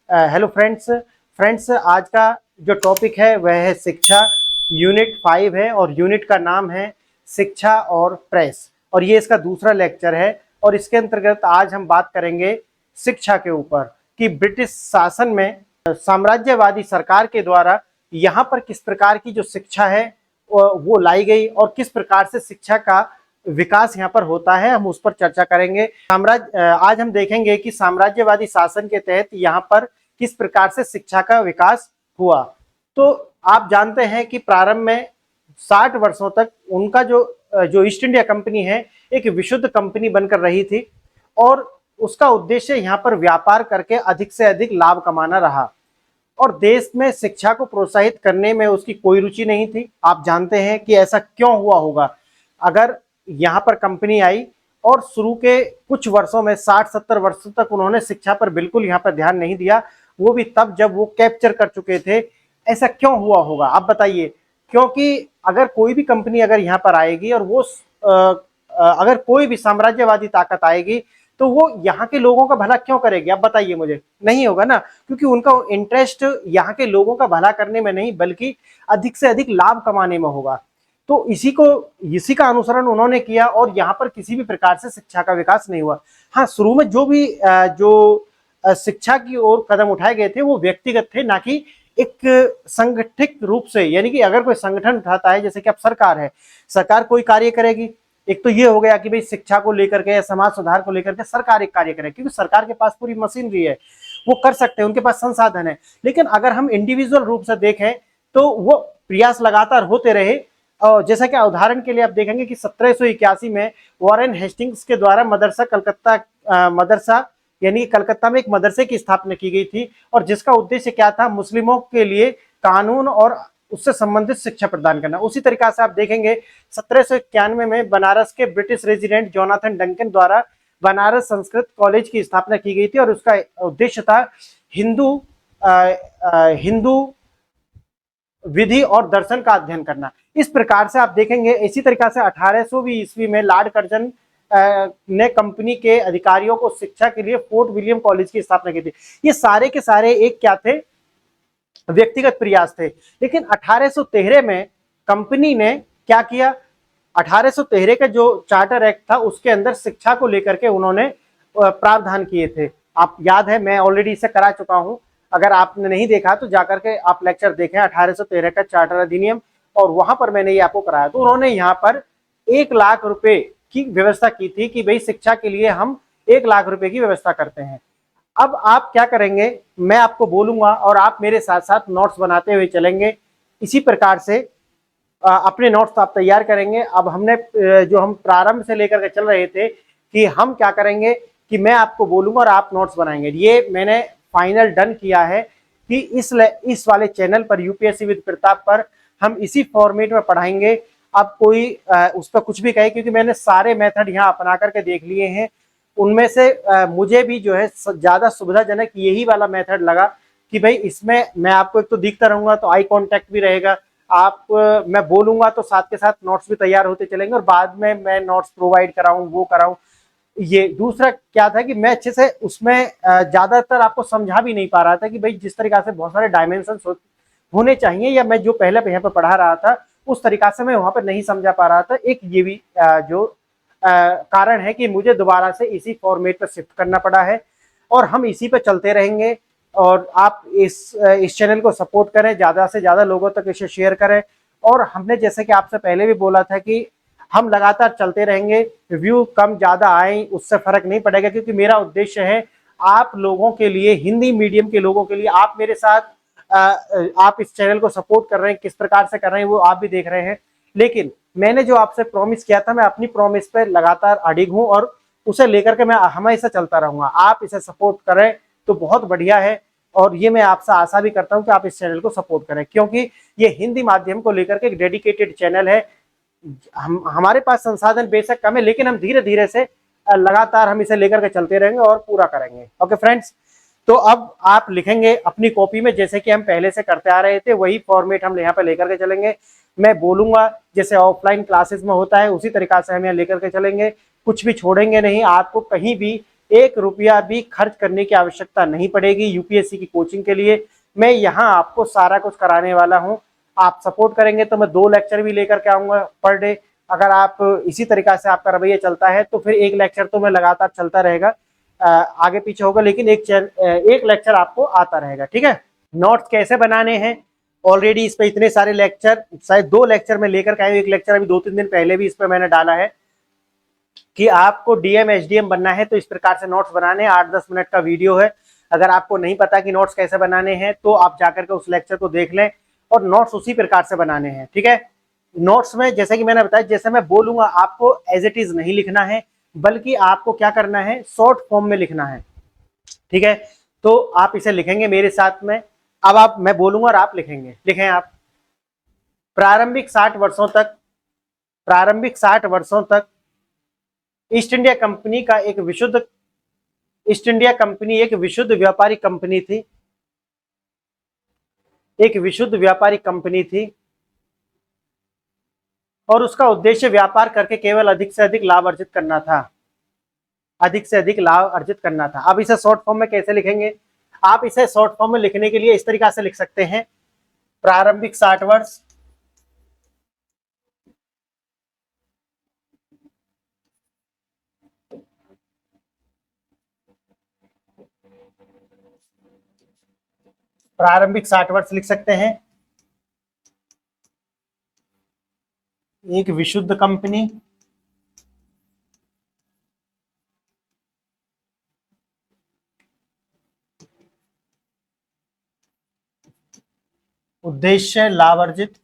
Hello friends आज का जो टॉपिक है वह है शिक्षा। यूनिट 5 है और यूनिट का नाम है शिक्षा और प्रेस, और ये इसका दूसरा लेक्चर है। और इसके अंतर्गत आज हम बात करेंगे शिक्षा के ऊपर कि ब्रिटिश शासन में साम्राज्यवादी सरकार के द्वारा यहाँ पर किस प्रकार की जो शिक्षा है वो लाई गई और किस प्रकार से शिक्षा का विकास यहाँ पर होता है, हम उस पर चर्चा करेंगे। आज हम देखेंगे कि साम्राज्यवादी शासन के तहत यहाँ पर किस प्रकार से शिक्षा का विकास हुआ। तो आप जानते हैं कि प्रारंभ में 60 वर्षों तक उनका जो ईस्ट इंडिया कंपनी है एक विशुद्ध कंपनी बनकर रही थी और उसका उद्देश्य यहाँ पर व्यापार करके अधिक से अधिक लाभ कमाना रहा और देश में शिक्षा को प्रोत्साहित करने में उसकी कोई रुचि नहीं थी। आप जानते हैं कि ऐसा क्यों हुआ होगा। अगर यहाँ पर कंपनी आई और शुरू के कुछ वर्षों में 60-70 वर्षों तक उन्होंने शिक्षा पर बिल्कुल यहाँ पर ध्यान नहीं दिया, वो भी तब जब वो कैप्चर कर चुके थे। ऐसा क्यों हुआ होगा आप बताइए। क्योंकि अगर कोई भी कंपनी अगर यहाँ पर आएगी और वो अगर कोई भी साम्राज्यवादी ताकत आएगी तो वो यहाँ के लोगों का भला क्यों करेगी आप बताइए मुझे। नहीं होगा ना, क्योंकि उनका इंटरेस्ट यहाँ के लोगों का भला करने में नहीं बल्कि अधिक से अधिक लाभ कमाने में होगा। तो इसी का अनुसरण उन्होंने किया और यहाँ पर किसी भी प्रकार से शिक्षा का विकास नहीं हुआ। हाँ, शुरू में जो शिक्षा की ओर कदम उठाए गए थे वो व्यक्तिगत थे, ना कि एक संगठित रूप से। यानी कि अगर कोई संगठन उठाता है, जैसे कि अब सरकार है, सरकार कोई कार्य करेगी, एक तो ये हो गया कि भाई शिक्षा को लेकर के या समाज सुधार को लेकर के सरकार एक कार्य करे, क्योंकि सरकार के पास पूरी मशीनरी है, वो कर सकते हैं, उनके पास संसाधन है। लेकिन अगर हम इंडिविजुअल रूप से देखें तो वो प्रयास लगातार होते रहे। और जैसा कि उदाहरण के लिए आप देखेंगे कि 1781 में वॉरेन हेस्टिंग्स के द्वारा मदरसा यानी कलकत्ता में एक मदरसे की स्थापना की गई थी और जिसका उद्देश्य क्या था, मुस्लिमों के लिए कानून और उससे संबंधित शिक्षा प्रदान करना। उसी तरीका से आप देखेंगे 1791 में बनारस के ब्रिटिश रेजिडेंट जोनाथन डंकन द्वारा बनारस संस्कृत कॉलेज की स्थापना की गई थी और उसका उद्देश्य था हिंदू विधि और दर्शन का अध्ययन करना। इस प्रकार से आप देखेंगे। इसी तरीका से 1800वीं ईस्वी में लॉर्ड कर्जन ने कंपनी के अधिकारियों को शिक्षा के लिए फोर्ट विलियम कॉलेज की स्थापना की थी। ये सारे के सारे एक क्या थे, व्यक्तिगत प्रयास थे। लेकिन 1813 में कंपनी ने क्या किया, 1813 का जो चार्टर एक्ट था उसके अंदर शिक्षा को लेकर के उन्होंने प्रावधान किए थे। आप याद है, मैं ऑलरेडी इसे करा चुका हूं, अगर आपने नहीं देखा तो जाकर के आप लेक्चर देखें 1813 का चार्टर अधिनियम, और वहां पर मैंने ये आपको कराया। तो उन्होंने यहाँ पर 1 लाख रुपए की व्यवस्था की थी कि भाई शिक्षा के लिए हम 1 लाख रुपए की व्यवस्था करते हैं। अब आप क्या करेंगे, मैं आपको बोलूंगा और आप मेरे साथ साथ नोट्स बनाते हुए चलेंगे। इसी प्रकार से अपने नोट्स आप तैयार करेंगे। अब हमने जो हम प्रारंभ से लेकर के चल रहे थे कि हम क्या करेंगे कि मैं आपको बोलूंगा और आप नोट्स बनाएंगे। ये मैंने फाइनल डन किया है कि इस वाले चैनल पर यूपीएससी विद प्रताप पर हम इसी फॉर्मेट में पढ़ाएंगे। अब कोई उस पर कुछ भी कहे, क्योंकि मैंने सारे मेथड यहाँ अपना करके देख लिए हैं। उनमें से मुझे भी जो है ज्यादा सुविधाजनक यही वाला मेथड लगा कि भाई इसमें मैं आपको एक तो दिखता रहूंगा तो आई कांटेक्ट भी रहेगा, मैं बोलूंगा तो साथ के साथ नोट्स भी तैयार होते चलेंगे और बाद में मैं नोट्स प्रोवाइड कराऊं वो कराऊं। ये दूसरा क्या था कि मैं अच्छे से उसमें ज्यादातर आपको समझा भी नहीं पा रहा था कि भाई जिस तरीका से बहुत सारे डायमेंशन होने चाहिए या मैं जो पहले यहाँ पर पढ़ा रहा था उस तरीका से मैं वहां पर नहीं समझा पा रहा था। एक ये भी जो कारण है कि मुझे दोबारा से इसी फॉर्मेट पर शिफ्ट करना पड़ा है और हम इसी पे चलते रहेंगे। और आप इस चैनल को सपोर्ट करें, ज़्यादा से ज़्यादा लोगों तक इसे शेयर करें। और हमने जैसे कि आपसे पहले भी बोला था कि हम लगातार चलते रहेंगे, व्यू कम ज़्यादा आए उससे फ़र्क नहीं पड़ेगा, क्योंकि मेरा उद्देश्य है आप लोगों के लिए, हिंदी मीडियम के लोगों के लिए, आप मेरे साथ आप इस चैनल को सपोर्ट कर रहे हैं, किस प्रकार से कर रहे हैं वो आप भी देख रहे हैं। लेकिन मैंने जो आपसे प्रॉमिस किया था, मैं अपनी प्रॉमिस पे लगातार अडिग हूं और उसे लेकर के मैं हमेशा चलता रहूंगा। आप इसे सपोर्ट करें तो बहुत बढ़िया है और ये मैं आपसे आशा भी करता हूं कि आप इस चैनल को सपोर्ट करें, क्योंकि ये हिंदी माध्यम को लेकर के एक डेडिकेटेड चैनल है। हमारे पास संसाधन बेशक कम है, लेकिन हम धीरे धीरे से लगातार हम इसे लेकर के चलते रहेंगे और पूरा करेंगे। ओके फ्रेंड्स, तो अब आप लिखेंगे अपनी कॉपी में जैसे कि हम पहले से करते आ रहे थे, वही फॉर्मेट हम यहाँ पे लेकर के चलेंगे। मैं बोलूंगा जैसे ऑफलाइन क्लासेस में होता है उसी तरीका से हम यहाँ लेकर के चलेंगे, कुछ भी छोड़ेंगे नहीं। आपको कहीं भी एक रुपया भी खर्च करने की आवश्यकता नहीं पड़ेगी यूपीएससी की कोचिंग के लिए। मैं यहाँ आपको सारा कुछ कराने वाला हूँ। आप सपोर्ट करेंगे तो मैं 2 लेक्चर भी लेकर के आऊंगा पर डे। अगर आप इसी तरीका से आपका रवैया चलता है तो फिर 1 लेक्चर तो मैं लगातार चलता रहेगा, आगे पीछे होगा, लेकिन एक लेक्चर आपको आता रहेगा। ठीक है, नोट्स कैसे बनाने हैं, ऑलरेडी इस पे इतने सारे लेक्चर, शायद 2 लेक्चर में लेकर के आए, एक लेक्चर अभी 2-3 दिन पहले भी इस पे मैंने डाला है कि आपको डीएम एचडीएम बनना है तो इस प्रकार से नोट्स बनाने हैं। 8-10 मिनट का वीडियो है। अगर आपको नहीं पता कि नोट्स कैसे बनाने हैं तो आप जाकर के उस लेक्चर को देख लें और नोट्स उसी प्रकार से बनाने हैं। ठीक है, नोट्स में जैसे कि मैंने बताया, जैसे मैं बोलूंगा आपको एज इट इज नहीं लिखना है, बल्कि आपको क्या करना है, शॉर्ट फॉर्म में लिखना है। ठीक है, तो आप इसे लिखेंगे मेरे साथ में। अब आप, मैं बोलूंगा और आप लिखेंगे। लिखें आप। प्रारंभिक 60 वर्षों तक ईस्ट इंडिया कंपनी एक विशुद्ध व्यापारी कंपनी थी। एक विशुद्ध व्यापारी कंपनी थी और उसका उद्देश्य व्यापार करके केवल अधिक से अधिक लाभ अर्जित करना था। अधिक से अधिक लाभ अर्जित करना था। अब इसे शॉर्ट फॉर्म में कैसे लिखेंगे? आप इसे शॉर्ट फॉर्म में लिखने के लिए इस तरीका से लिख सकते हैं, प्रारंभिक 60 वर्ष प्रारंभिक 60 वर्ष लिख सकते हैं। एक विशुद्ध कंपनी उद्देश्य लाभ अर्जित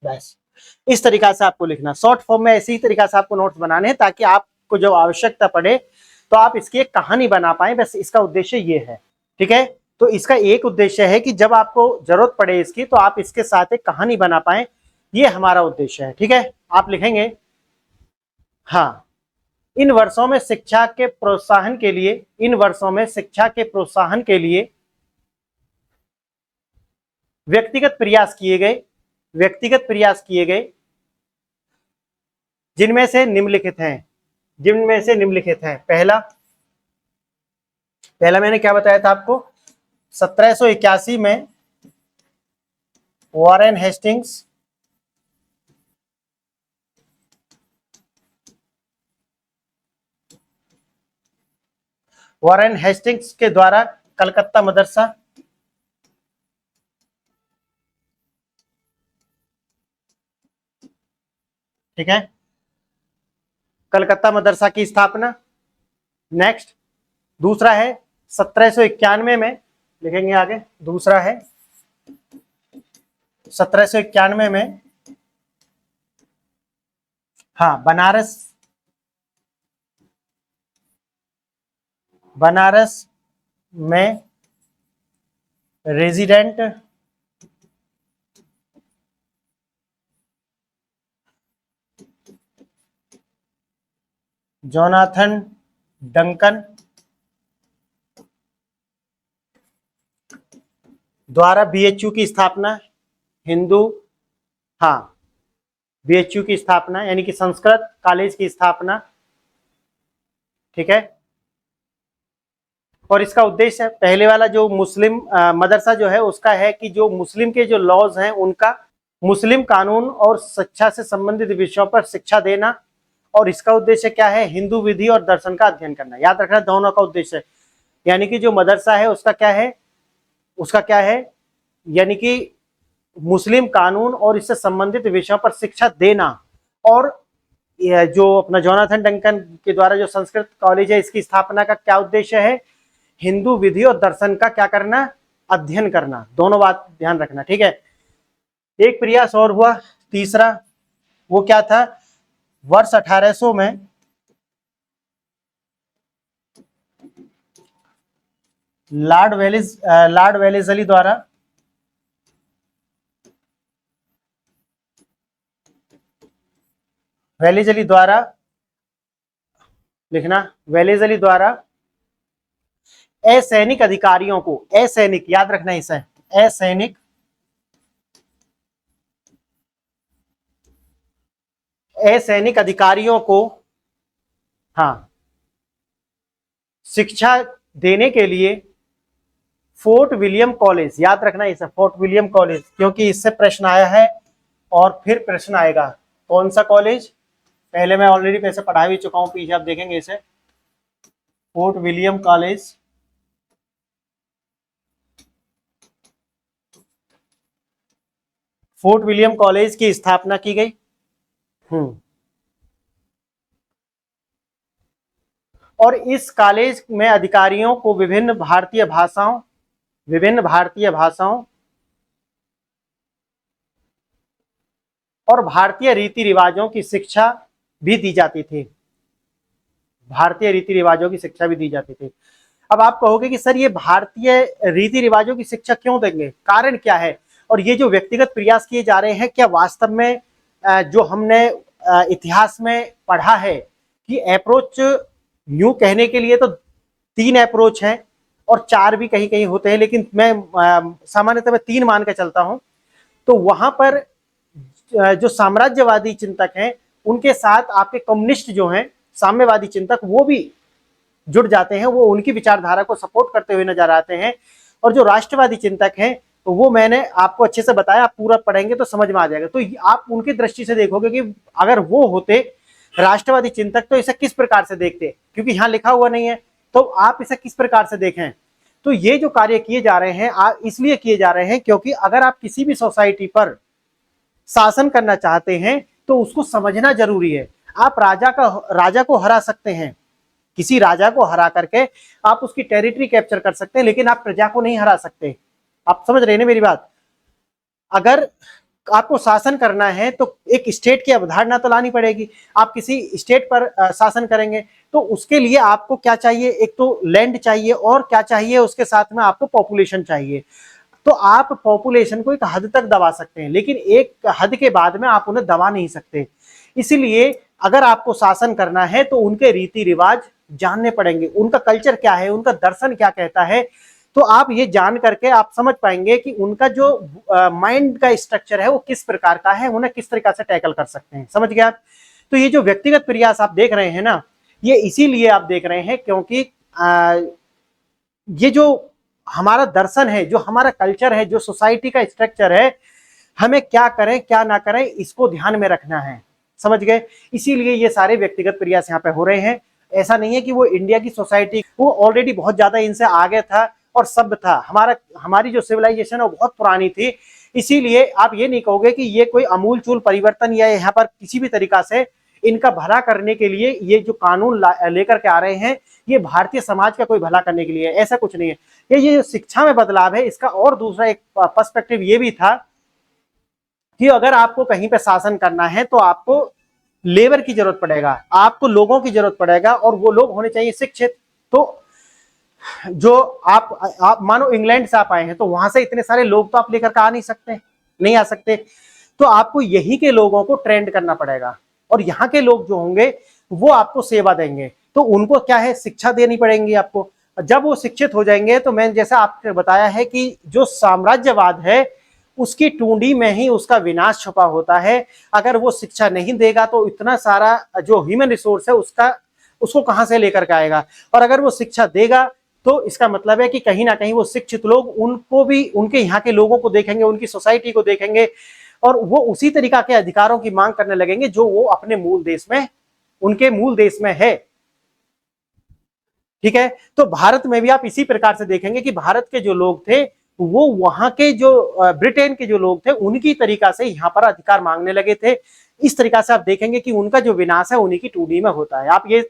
बस इस तरीका से आपको लिखना। शॉर्ट फॉर्म में ऐसे ही तरीका से आपको नोट्स बनाने हैं ताकि आपको जब आवश्यकता पड़े तो आप इसकी एक कहानी बना पाए। बस इसका उद्देश्य ये है। ठीक है, तो इसका एक उद्देश्य है कि जब आपको जरूरत पड़े इसकी तो आप इसके साथ एक कहानी बना पाए, ये हमारा उद्देश्य है। ठीक है, आप लिखेंगे, हाँ, इन वर्षों में शिक्षा के प्रोत्साहन के लिए व्यक्तिगत प्रयास किए गए जिनमें से निम्नलिखित हैं। पहला मैंने क्या बताया था आपको, 1781 में वॉरेन हेस्टिंग्स के द्वारा कलकत्ता मदरसा, ठीक है, कलकत्ता मदरसा की स्थापना। नेक्स्ट, दूसरा है 1791 में, लिखेंगे आगे, दूसरा है 1791 में, हाँ, बनारस में रेजिडेंट जोनाथन डंकन द्वारा बीएचयू की स्थापना, बीएचयू की स्थापना यानी कि संस्कृत कॉलेज की स्थापना। ठीक है, और इसका उद्देश्य, पहले वाला जो मुस्लिम मदरसा जो है उसका है कि जो मुस्लिम के जो लॉज हैं उनका, मुस्लिम कानून और शिक्षा से संबंधित विषयों पर शिक्षा देना। और इसका उद्देश्य क्या है, हिंदू विधि और दर्शन का अध्ययन करना। याद रखना, दोनों का उद्देश्य है। यानी कि जो मदरसा है उसका क्या है, यानी कि मुस्लिम कानून और इससे संबंधित विषयों पर शिक्षा देना। और जो अपना जोनाथन डंकन के द्वारा जो संस्कृत कॉलेज है इसकी स्थापना का क्या उद्देश्य है, हिंदू विधि और दर्शन का क्या करना, अध्ययन करना। दोनों बात ध्यान रखना। ठीक है, एक प्रयास और हुआ, तीसरा, वो क्या था, वर्ष 1800 में लॉर्ड वेलेस्ली द्वारा लिखना, वेलेस्ली द्वारा असैनिक अधिकारियों को, असैनिक, याद रखना इसे, असैनिक अधिकारियों को, हाँ, शिक्षा देने के लिए फोर्ट विलियम कॉलेज, याद रखना इसे, फोर्ट विलियम कॉलेज, क्योंकि इससे प्रश्न आया है और फिर प्रश्न आएगा। कौन सा कॉलेज? पहले मैं ऑलरेडी पैसे पढ़ा भी चुका हूं, पीछे आप देखेंगे इसे, fort William college. Fort William college की स्थापना की गई। और इस कॉलेज में अधिकारियों को विभिन्न भारतीय भाषाओं और भारतीय रीति रिवाजों की शिक्षा भी दी जाती थी। भारतीय रीति रिवाजों की शिक्षा भी दी जाती थी। अब आप कहोगे कि सर ये भारतीय रीति रिवाजों की शिक्षा क्यों देंगे, कारण क्या है, और ये जो व्यक्तिगत प्रयास किए जा रहे हैं, क्या वास्तव में जो हमने इतिहास में पढ़ा है कि अप्रोच, यूं कहने के लिए तो 3 अप्रोच हैं और 4 भी कहीं कहीं होते हैं, लेकिन मैं सामान्यतः मैं 3 मान के चलता हूं। तो वहां पर जो साम्राज्यवादी चिंतक हैं उनके साथ आपके कम्युनिस्ट जो हैं, साम्यवादी चिंतक, वो भी जुड़ जाते हैं, वो उनकी विचारधारा को सपोर्ट करते हुए नजर आते हैं। और जो राष्ट्रवादी चिंतक हैं तो वो मैंने आपको अच्छे से बताया, आप पूरा पढ़ेंगे तो समझ में आ जाएगा। तो आप उनकी दृष्टि से देखोगे कि अगर वो होते राष्ट्रवादी चिंतक तो इसे किस प्रकार से देखते, क्योंकि यहां लिखा हुआ नहीं है, तो आप इसे किस प्रकार से देखें। तो ये जो कार्य किए जा रहे हैं इसलिए किए जा रहे हैं क्योंकि अगर आप किसी भी सोसाइटी पर शासन करना चाहते हैं तो उसको समझना जरूरी है। आप राजा को हरा सकते हैं, किसी राजा को हरा करके आप उसकी टेरिटरी कैप्चर कर सकते हैं, लेकिन आप प्रजा को नहीं हरा सकते। आप समझ रहे हैं मेरी बात? अगर आपको शासन करना है तो एक स्टेट की अवधारणा तो लानी पड़ेगी। आप किसी स्टेट पर शासन करेंगे तो उसके लिए आपको क्या चाहिए, एक तो लैंड चाहिए और क्या चाहिए, उसके साथ में आपको पॉपुलेशन चाहिए। तो आप पॉपुलेशन को एक हद तक दबा सकते हैं, लेकिन एक हद के बाद में आप उन्हें दबा नहीं सकते। इसीलिए अगर आपको शासन करना है तो उनके रीति रिवाज जानने पड़ेंगे, उनका कल्चर क्या है, उनका दर्शन क्या कहता है। तो आप ये जान करके आप समझ पाएंगे कि उनका जो माइंड का स्ट्रक्चर है वो किस प्रकार का है, उन्हें किस तरीका से टैकल कर सकते हैं। समझ गए आप? तो ये जो व्यक्तिगत प्रयास आप देख रहे हैं ना, ये इसीलिए आप देख रहे हैं क्योंकि ये जो हमारा दर्शन है, जो हमारा कल्चर है, जो सोसाइटी का स्ट्रक्चर है, हमें क्या करें क्या ना करें इसको ध्यान में रखना है। समझ गए? इसीलिए ये सारे व्यक्तिगत प्रयास यहाँ पे हो रहे हैं। ऐसा नहीं है कि वो इंडिया की सोसाइटी, वो ऑलरेडी बहुत ज्यादा इनसे आगे था और सभ्य था। हमारी जो सिविलाइजेशन है वो बहुत पुरानी थी। इसीलिए आप ये नहीं कहोगे कि ये कोई अमूलचूल परिवर्तन या यहाँ पर किसी भी तरीका से इनका भला करने के लिए ये जो कानून लेकर के आ रहे हैं, ये भारतीय समाज का कोई भला करने के लिए, ऐसा कुछ नहीं है। ये जो शिक्षा में बदलाव है, इसका और दूसरा एक पर्सपेक्टिव ये भी था कि अगर आपको कहीं पे शासन करना है तो आपको लेबर की जरूरत पड़ेगा, आपको लोगों की जरूरत पड़ेगा, और वो लोग होने चाहिए शिक्षित। तो जो आप मानो इंग्लैंड से आप आए हैं तो वहां से इतने सारे लोग तो आप लेकर के आ नहीं सकते, नहीं आ सकते। तो आपको यहीं के लोगों को ट्रेंड करना पड़ेगा, और यहाँ के लोग जो होंगे वो आपको सेवा देंगे। तो उनको क्या है, शिक्षा देनी पड़ेगी आपको। जब वो शिक्षित हो जाएंगे तो मैंने जैसा आपको बताया है कि जो साम्राज्यवाद है उसकी टूंडी में ही उसका विनाश छुपा होता है। अगर वो शिक्षा नहीं देगा तो इतना सारा जो ह्यूमन रिसोर्स है उसको कहां से लेकर के आएगा। और अगर वो शिक्षा देगा तो इसका मतलब है कि कहीं ना कहीं वो शिक्षित लोग उनको भी, उनके यहाँ के लोगों को देखेंगे, उनकी सोसाइटी को देखेंगे, और वो उसी तरीका के अधिकारों की मांग करने लगेंगे जो वो अपने मूल देश में, उनके मूल देश में है। ठीक है? तो भारत में भी आप इसी प्रकार से देखेंगे कि भारत के जो लोग थे वो वहां के जो ब्रिटेन के जो लोग थे उनकी तरीका से यहाँ पर अधिकार मांगने लगे थे। इस तरीका से आप देखेंगे कि उनका जो विनाश है उन्हीं की टूडी में होता है। आप ये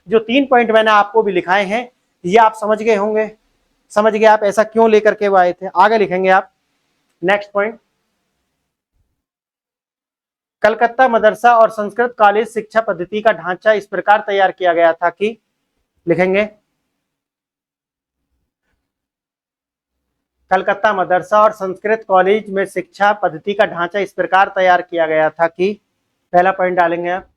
जो 3 पॉइंट मैंने आपको भी लिखाए हैं ये आप समझ गए होंगे, समझ गए आप ऐसा क्यों लेकर के वो आए थे। आगे लिखेंगे आप नेक्स्ट पॉइंट, कलकत्ता मदरसा और संस्कृत कॉलेज शिक्षा पद्धति का ढांचा इस प्रकार तैयार किया गया था कि, लिखेंगे कलकत्ता मदरसा और संस्कृत कॉलेज में शिक्षा पद्धति का ढांचा इस प्रकार तैयार किया गया था कि, पहला पॉइंट डालेंगे आप,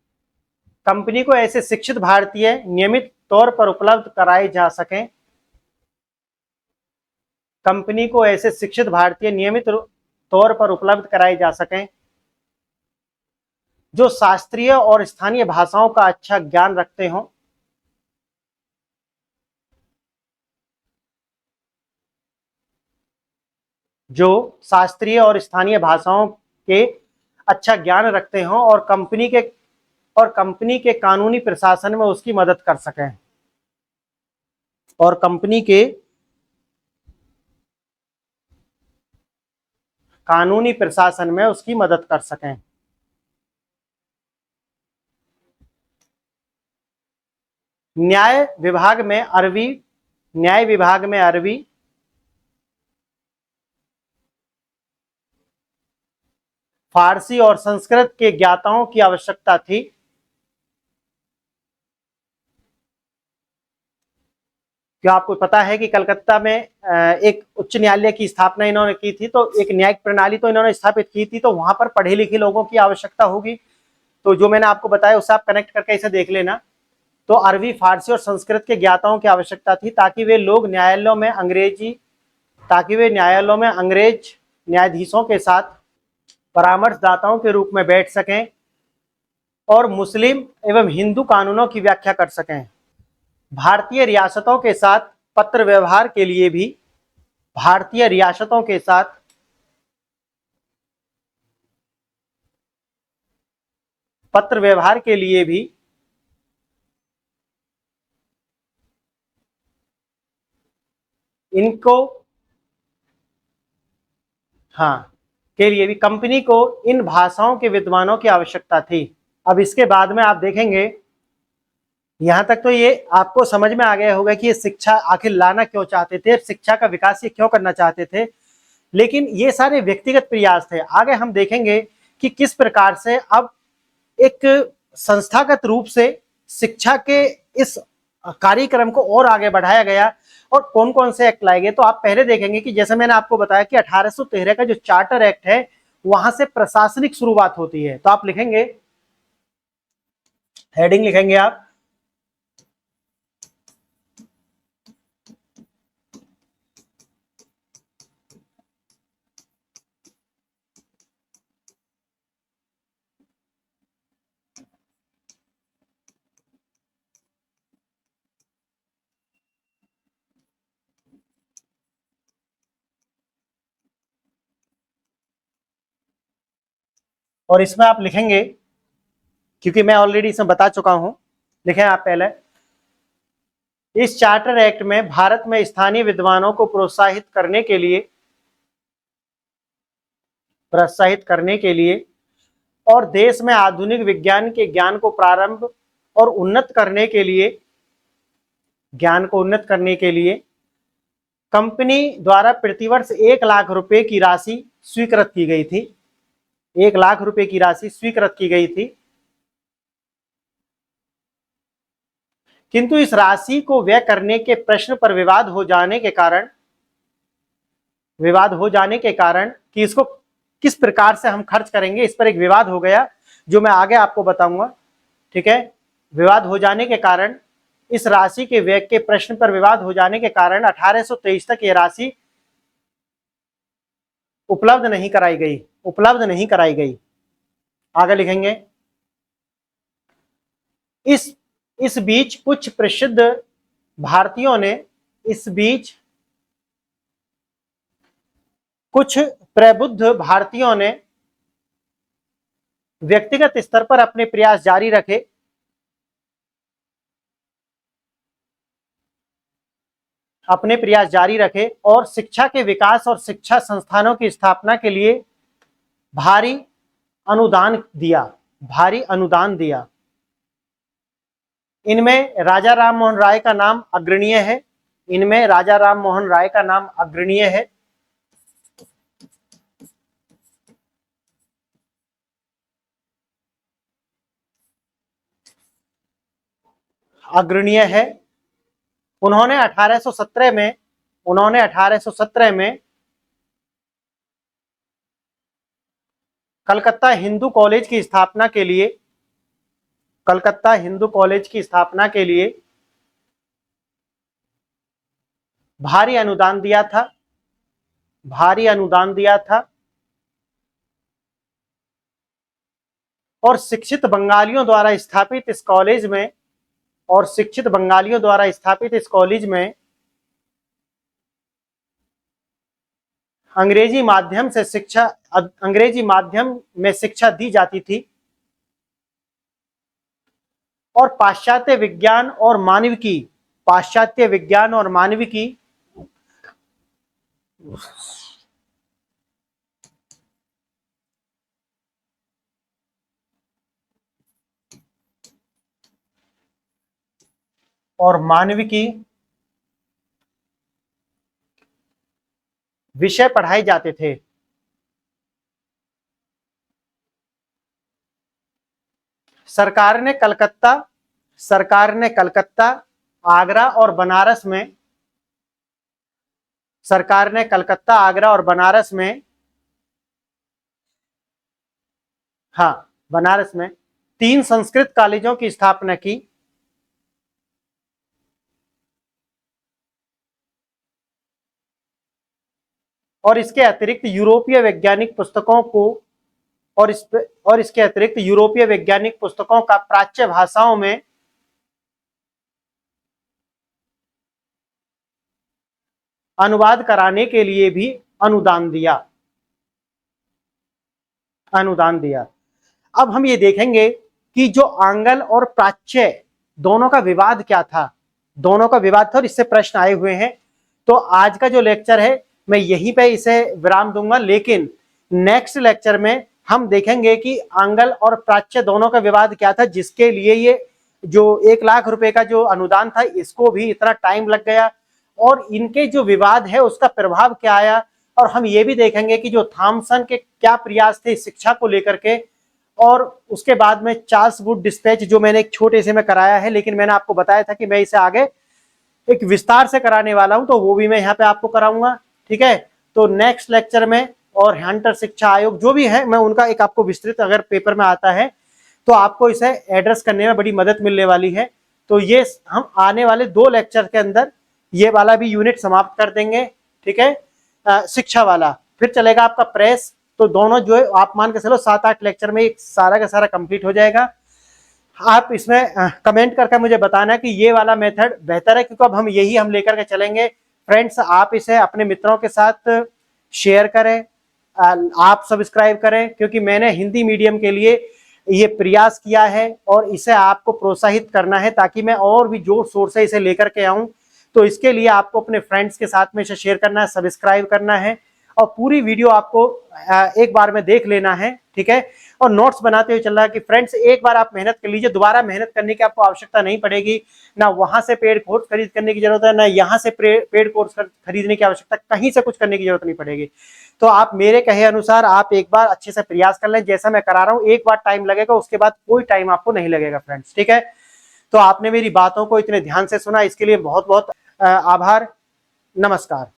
कंपनी को ऐसे शिक्षित भारतीय नियमित तौर पर उपलब्ध कराए जा सकें, कंपनी को ऐसे शिक्षित भारतीय नियमित तौर पर उपलब्ध कराए जा सकें जो शास्त्रीय और स्थानीय भाषाओं का अच्छा ज्ञान रखते हों, जो शास्त्रीय और स्थानीय भाषाओं के अच्छा ज्ञान रखते हों और कंपनी के कानूनी प्रशासन में उसकी मदद कर सकें, और कंपनी के कानूनी प्रशासन में उसकी मदद कर सकें। न्याय विभाग में अरबी, फारसी और संस्कृत के ज्ञाताओं की आवश्यकता थी। क्या आपको पता है कि कलकत्ता में एक उच्च न्यायालय की स्थापना इन्होंने की थी, तो एक न्यायिक प्रणाली तो इन्होंने स्थापित की थी, तो वहां पर पढ़े लिखे लोगों की आवश्यकता होगी। तो जो मैंने आपको बताया उससे आप कनेक्ट करके इसे देख लेना। तो अरबी, फारसी और संस्कृत के ज्ञाताओं की आवश्यकता थी ताकि वे न्यायालयों में अंग्रेज न्यायाधीशों के साथ परामर्शदाताओं के रूप में बैठ सकें और मुस्लिम एवं हिंदू कानूनों की व्याख्या कर सकें। भारतीय रियासतों के साथ पत्र व्यवहार के लिए भी भारतीय रियासतों के साथ पत्र व्यवहार के लिए भी इनको के लिए भी कंपनी को इन भाषाओं के विद्वानों की आवश्यकता थी। अब इसके बाद में आप देखेंगे, यहां तक तो ये आपको समझ में आ गया होगा कि ये शिक्षा आखिर लाना क्यों चाहते थे, शिक्षा का विकास ये क्यों करना चाहते थे। लेकिन ये सारे व्यक्तिगत प्रयास थे। आगे हम देखेंगे कि किस प्रकार से अब एक संस्थागत रूप से शिक्षा के इस कार्यक्रम को और आगे बढ़ाया गया और कौन कौन से एक्ट लाए गए। तो आप पहले देखेंगे कि जैसे मैंने आपको बताया कि 1813 का जो चार्टर एक्ट है वहां से प्रशासनिक शुरुआत होती है। तो आप लिखेंगे, हेडिंग लिखेंगे आप, और इसमें आप लिखेंगे, क्योंकि मैं ऑलरेडी इसमें बता चुका हूं, लिखें आप पहले, इस चार्टर एक्ट में भारत में स्थानीय विद्वानों को प्रोत्साहित करने के लिए और देश में आधुनिक विज्ञान के ज्ञान को प्रारंभ और उन्नत करने के लिए कंपनी द्वारा प्रतिवर्ष 1,00,000 रुपए की राशि स्वीकृत की गई थी। 1,00,000 रुपए की राशि स्वीकृत की गई थी, किंतु इस राशि को व्यय करने के प्रश्न पर विवाद हो जाने के कारण कि इसको किस प्रकार से हम खर्च करेंगे, इस पर एक विवाद हो गया जो मैं आगे आपको बताऊंगा। ठीक है, विवाद हो जाने के कारण, इस राशि के व्यय के प्रश्न पर विवाद हो जाने के कारण 1823 तक यह राशि उपलब्ध नहीं कराई गई। आगे लिखेंगे, इस बीच कुछ प्रबुद्ध भारतीयों ने व्यक्तिगत स्तर पर अपने प्रयास जारी रखे और शिक्षा के विकास और शिक्षा संस्थानों की स्थापना के लिए भारी अनुदान दिया। इनमें राजा राम मोहन राय का नाम अग्रणीय है। उन्होंने 1817 में कलकत्ता हिंदू कॉलेज की स्थापना के लिए भारी अनुदान दिया था और शिक्षित बंगालियों द्वारा स्थापित इस कॉलेज में अंग्रेजी माध्यम में शिक्षा दी जाती थी और पाश्चात्य विज्ञान और मानविकी विषय पढ़ाए जाते थे। सरकार ने कलकत्ता, आगरा और बनारस में बनारस में 3 संस्कृत कॉलेजों की स्थापना की और इसके अतिरिक्त यूरोपीय वैज्ञानिक पुस्तकों का प्राच्य भाषाओं में अनुवाद कराने के लिए भी अनुदान दिया। अब हम ये देखेंगे कि जो आंग्ल और प्राच्य दोनों का विवाद क्या था, और इससे प्रश्न आए हुए हैं। तो आज का जो लेक्चर है मैं यहीं पे इसे विराम दूंगा, लेकिन नेक्स्ट लेक्चर में हम देखेंगे कि आंग्ल और प्राच्य दोनों का विवाद क्या था, जिसके लिए ये जो 1 लाख रुपए का जो अनुदान था इसको भी इतना टाइम लग गया, और इनके जो विवाद है उसका प्रभाव क्या आया। और हम ये भी देखेंगे कि जो थॉमसन के क्या प्रयास थे शिक्षा को लेकर के, और उसके बाद में चार्ल्स वुड डिस्पैच जो मैंने एक छोटे से में कराया है, लेकिन मैंने आपको बताया था कि मैं इसे आगे एक विस्तार से कराने वाला हूं, तो वो भी मैं यहाँ पे आपको कराऊंगा। ठीक है, तो नेक्स्ट लेक्चर में और हंटर शिक्षा आयोग जो भी है मैं उनका एक आपको विस्तृत अगर पेपर में आता है तो आपको इसे एड्रेस करने में बड़ी मदद मिलने वाली है। तो ये हम आने वाले 2 लेक्चर के अंदर ये वाला भी यूनिट समाप्त कर देंगे। ठीक है, शिक्षा वाला फिर चलेगा आपका प्रेस। तो दोनों जो है आप मान के चलो 7-8 लेक्चर में एक सारा का सारा कंप्लीट हो जाएगा। आप इसमें कमेंट करके मुझे बताना कि ये वाला मेथड बेहतर है, क्योंकि अब हम यही लेकर के चलेंगे। फ्रेंड्स, आप इसे अपने मित्रों के साथ शेयर करें, आप सब्सक्राइब करें, क्योंकि मैंने हिंदी मीडियम के लिए ये प्रयास किया है और इसे आपको प्रोत्साहित करना है ताकि मैं और भी जोर शोर से इसे लेकर के आऊं। तो इसके लिए आपको अपने फ्रेंड्स के साथ में इसे शेयर करना है, सब्सक्राइब करना है और पूरी वीडियो आपको एक बार में देख लेना है। ठीक है, और नोट्स बनाते हुए चल रहा है कि फ्रेंड्स एक बार आप मेहनत कर लीजिए, दोबारा मेहनत करने की आपको आवश्यकता नहीं पड़ेगी। ना वहां से पेड कोर्स खरीद करने की जरूरत है, ना यहाँ से पेड कोर्स खरीदने की आवश्यकता, कहीं से कुछ करने की जरूरत नहीं पड़ेगी। तो आप मेरे कहे अनुसार आप एक बार अच्छे से प्रयास कर लें, जैसा मैं करा रहा हूँ। एक बार टाइम लगेगा, उसके बाद कोई टाइम आपको नहीं लगेगा फ्रेंड्स। ठीक है, तो आपने मेरी बातों को इतने ध्यान से सुना, इसके लिए बहुत बहुत आभार। नमस्कार।